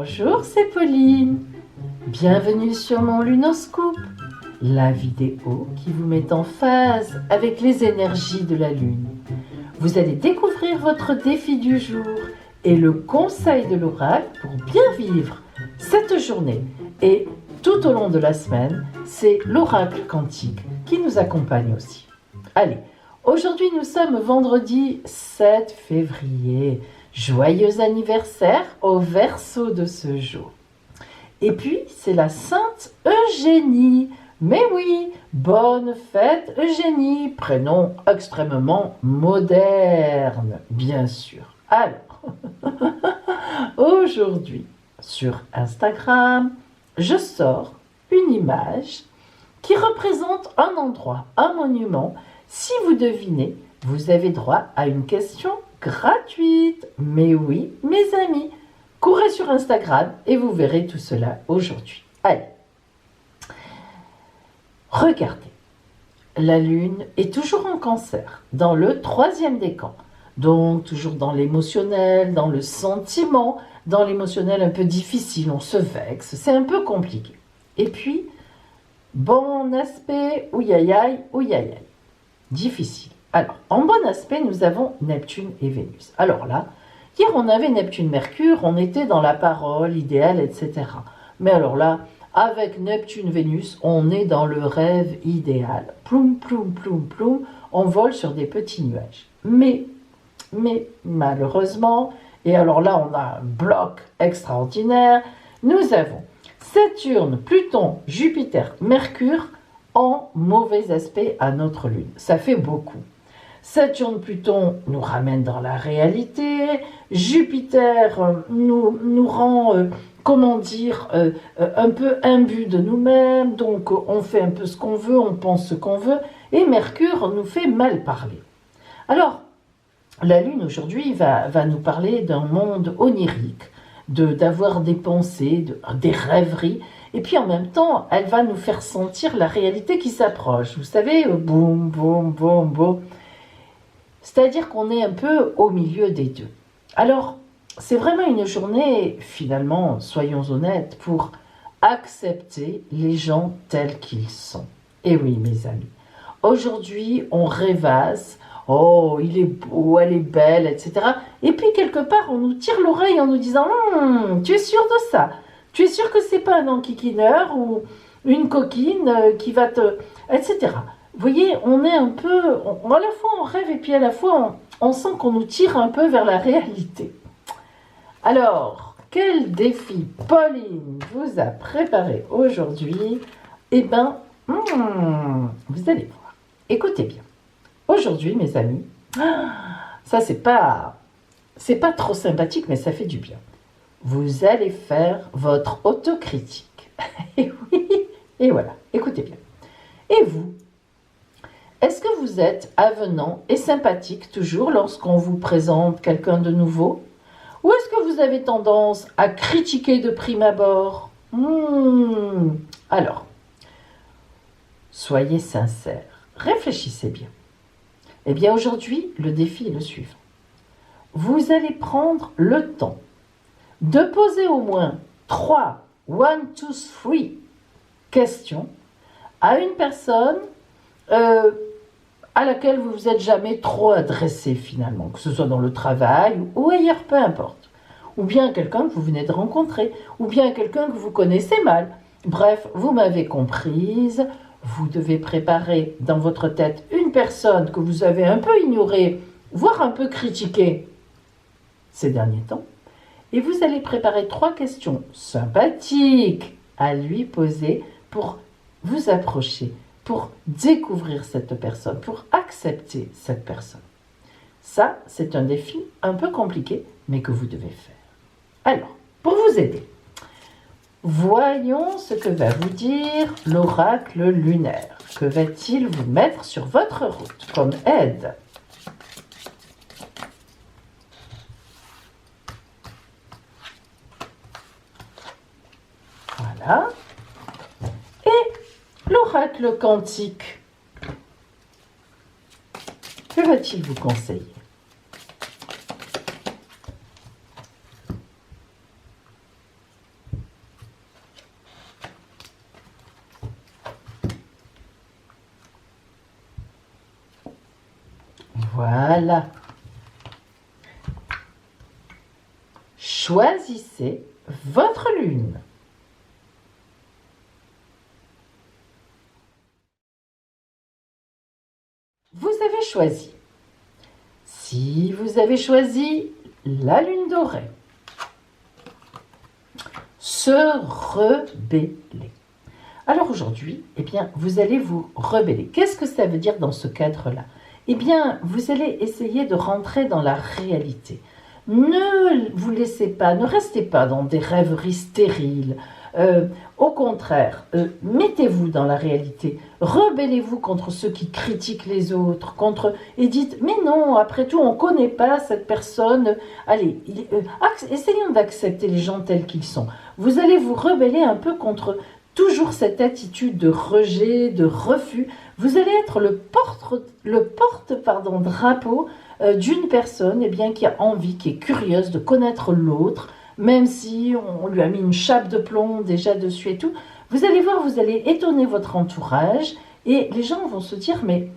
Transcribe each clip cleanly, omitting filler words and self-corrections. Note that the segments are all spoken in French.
Bonjour, c'est Pauline. Bienvenue sur mon Lunoscope, la vidéo qui vous met en phase avec les énergies de la Lune. Vous allez découvrir votre défi du jour et le conseil de l'oracle pour bien vivre cette journée. Et tout au long de la semaine, c'est l'oracle quantique qui nous accompagne aussi. Allez, aujourd'hui nous sommes vendredi 7 février. Joyeux anniversaire au Verseau de ce jour. Et puis, c'est la Sainte Eugénie. Mais oui, bonne fête Eugénie, prénom extrêmement moderne, bien sûr. Alors, aujourd'hui, sur Instagram, je sors une image qui représente un endroit, un monument. Si vous devinez, vous avez droit à une question gratuite. Mais oui, mes amis, courez sur Instagram et vous verrez tout cela aujourd'hui. Allez, regardez. La Lune est toujours en Cancer, dans le 3e décan. Donc, toujours dans l'émotionnel, dans le sentiment, dans l'émotionnel un peu difficile, on se vexe, c'est un peu compliqué. Et puis, bon aspect, ouïaïaï, ouïaïaï, difficile. Alors, en bon aspect, nous avons Neptune et Vénus. Alors là, hier on avait Neptune-Mercure, on était dans la parole, idéal, etc. Mais alors là, avec Neptune-Vénus, on est dans le rêve idéal. Ploum, ploum, ploum, ploum, on vole sur des petits nuages. Mais malheureusement, et alors là on a un bloc extraordinaire, nous avons Saturne, Pluton, Jupiter, Mercure en mauvais aspect à notre Lune. Ça fait beaucoup. Saturne-Pluton nous ramène dans la réalité, Jupiter nous rend, un peu imbus de nous-mêmes, donc on fait un peu ce qu'on veut, on pense ce qu'on veut, et Mercure nous fait mal parler. Alors, la Lune aujourd'hui va nous parler d'un monde onirique, d'avoir des pensées, des rêveries, et puis en même temps, elle va nous faire sentir la réalité qui s'approche. Vous savez, boum, boum, boum, boum. C'est-à-dire qu'on est un peu au milieu des deux. Alors, c'est vraiment une journée, finalement, soyons honnêtes, pour accepter les gens tels qu'ils sont. Et oui, mes amis, aujourd'hui, on rêvasse, oh, il est beau, elle est belle, etc. Et puis, quelque part, on nous tire l'oreille en nous disant, tu es sûr de ça? Tu es sûr que c'est pas un enquiquineur ou une coquine qui va te... etc. Vous voyez, on est un peu, à la fois on rêve et puis à la fois on sent qu'on nous tire un peu vers la réalité. Alors, quel défi Pauline vous a préparé aujourd'hui? Eh bien, vous allez voir. Écoutez bien. Aujourd'hui, mes amis, ça c'est pas trop sympathique, mais ça fait du bien. Vous allez faire votre autocritique. Et oui, et voilà, écoutez bien. Et vous? Est-ce que vous êtes avenant et sympathique toujours lorsqu'on vous présente quelqu'un de nouveau? Ou est-ce que vous avez tendance à critiquer de prime abord? Alors, soyez sincère, réfléchissez bien. Eh bien aujourd'hui, le défi est le suivant. Vous allez prendre le temps de poser au moins 3 questions à une personne à laquelle vous ne vous êtes jamais trop adressé finalement, que ce soit dans le travail ou ailleurs, peu importe. Ou bien quelqu'un que vous venez de rencontrer, ou bien quelqu'un que vous connaissez mal. Bref, vous m'avez comprise, vous devez préparer dans votre tête une personne que vous avez un peu ignorée, voire un peu critiquée ces derniers temps, et vous allez préparer 3 questions sympathiques à lui poser pour vous approcher, pour découvrir cette personne, pour accepter cette personne. Ça, c'est un défi un peu compliqué, mais que vous devez faire. Alors, pour vous aider, voyons ce que va vous dire l'oracle lunaire. Que va-t-il vous mettre sur votre route comme aide? Voilà. L'oracle quantique, que va-t-il vous conseiller? Voilà. Choisissez votre lune. Vous avez choisi. Si vous avez choisi la lune dorée, se rebeller. Alors aujourd'hui, eh bien, vous allez vous rebeller. Qu'est-ce que ça veut dire dans ce cadre-là? Eh bien, vous allez essayer de rentrer dans la réalité. Ne vous laissez pas, ne restez pas dans des rêveries stériles. Au contraire, mettez-vous dans la réalité. Rebellez-vous contre ceux qui critiquent les autres, et dites, mais non, après tout, on ne connaît pas cette personne. Allez, essayons d'accepter les gens tels qu'ils sont. Vous allez vous rebeller un peu contre toujours cette attitude de rejet, de refus. Vous allez être le porte-drapeau d'une personne bien, qui a envie, qui est curieuse de connaître l'autre, même si on lui a mis une chape de plomb déjà dessus et tout. Vous allez voir, vous allez étonner votre entourage et les gens vont se dire, mais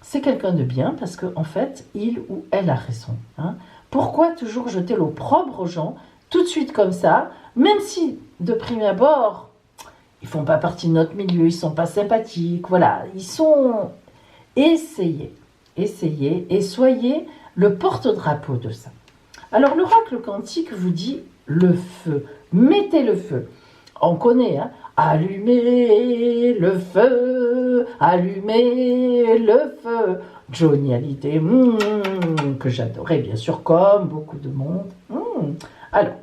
c'est quelqu'un de bien parce qu'en fait, il ou elle a raison. Hein. Pourquoi toujours jeter l'opprobre aux gens tout de suite comme ça, même si de prime abord, ils ne font pas partie de notre milieu, ils ne sont pas sympathiques, voilà, ils sont... Essayez et soyez le porte-drapeau de ça. Alors l'oracle quantique vous dit le feu, mettez le feu. On connaît, hein, allumez le feu, Johnny Hallyday, que j'adorais bien sûr comme beaucoup de monde. Alors,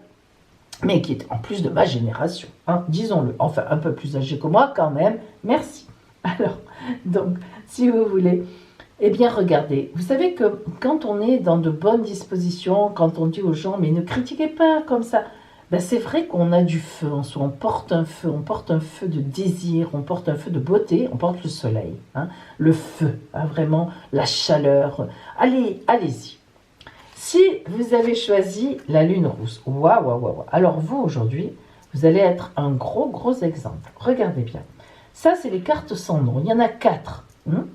mais qui est en plus de ma génération, hein, disons-le, enfin un peu plus âgé que moi quand même, merci. Alors, donc, si vous voulez, eh bien regardez, vous savez que quand on est dans de bonnes dispositions, quand on dit aux gens, mais ne critiquez pas comme ça, ben c'est vrai qu'on a du feu en soi, on porte un feu de désir, on porte un feu de beauté, on porte le soleil, hein, le feu, hein, vraiment la chaleur, allez-y. Si vous avez choisi la lune rousse, waouh, alors vous aujourd'hui, vous allez être un gros exemple. Regardez bien. Ça, c'est les cartes sans nom. Il y en a 4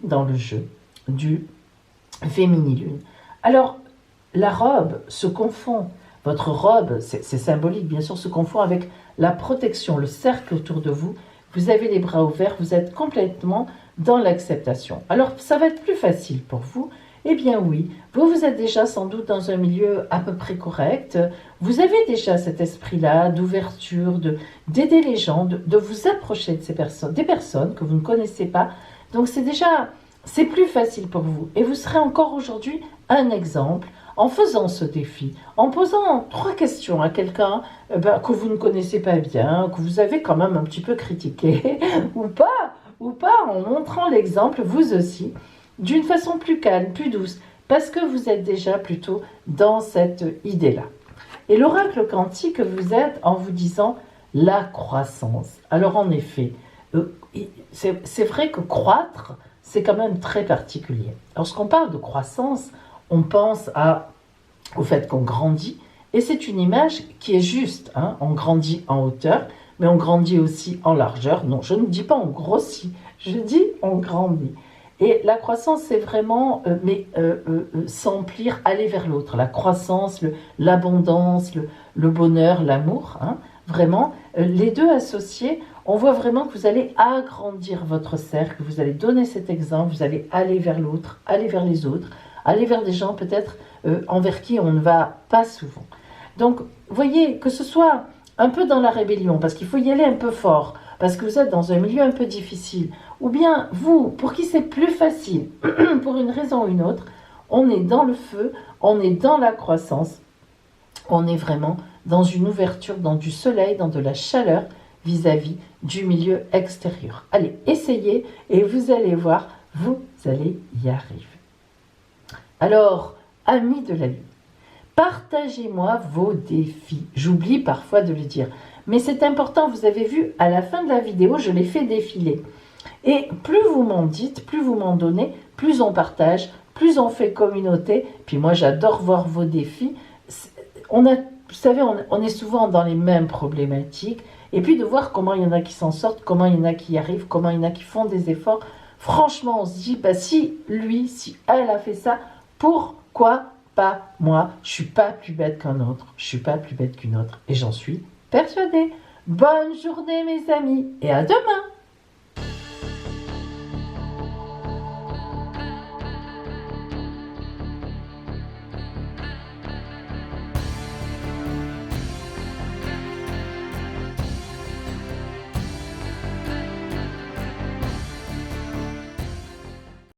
dans le jeu du Féminilune. Alors, la robe se confond. Votre robe, c'est symbolique, bien sûr, se confond avec la protection, le cercle autour de vous. Vous avez les bras ouverts, vous êtes complètement dans l'acceptation. Alors, ça va être plus facile pour vous. Eh bien oui, vous êtes déjà sans doute dans un milieu à peu près correct, vous avez déjà cet esprit-là d'ouverture, d'aider les gens, de vous approcher de des personnes que vous ne connaissez pas. Donc c'est plus facile pour vous. Et vous serez encore aujourd'hui un exemple en faisant ce défi, en posant 3 questions à quelqu'un que vous ne connaissez pas bien, que vous avez quand même un petit peu critiqué, ou pas, en montrant l'exemple, vous aussi, d'une façon plus calme, plus douce, parce que vous êtes déjà plutôt dans cette idée-là. Et l'oracle quantique vous aide en vous disant la croissance. Alors en effet, c'est vrai que croître, c'est quand même très particulier. Lorsqu'on parle de croissance, on pense au fait qu'on grandit, et c'est une image qui est juste. Hein. On grandit en hauteur, mais on grandit aussi en largeur. Non, je ne dis pas on grossit, je dis on grandit. Et la croissance, c'est vraiment s'emplir, aller vers l'autre. La croissance, l'abondance, le bonheur, l'amour, hein, vraiment, les deux associés, on voit vraiment que vous allez agrandir votre cercle, vous allez donner cet exemple, vous allez aller vers l'autre, aller vers les autres, aller vers des gens peut-être envers qui on ne va pas souvent. Donc, voyez, que ce soit un peu dans la rébellion, parce qu'il faut y aller un peu fort, parce que vous êtes dans un milieu un peu difficile, ou bien vous, pour qui c'est plus facile, pour une raison ou une autre, on est dans le feu, on est dans la croissance, on est vraiment dans une ouverture, dans du soleil, dans de la chaleur vis-à-vis du milieu extérieur. Allez, essayez et vous allez voir, vous allez y arriver. Alors, amis de la Lune, partagez-moi vos défis. J'oublie parfois de le dire, mais c'est important, vous avez vu, à la fin de la vidéo, je l'ai fait défiler. Et plus vous m'en dites, plus vous m'en donnez, plus on partage, plus on fait communauté. Puis moi, j'adore voir vos défis. Vous savez, on est souvent dans les mêmes problématiques. Et puis de voir comment il y en a qui s'en sortent, comment il y en a qui y arrivent, comment il y en a qui font des efforts. Franchement, on se dit, si lui, si elle a fait ça, Pourquoi pas moi? Je suis pas plus bête qu'un autre, je suis pas plus bête qu'une autre, et j'en suis persuadée. Bonne journée mes amis, et à demain!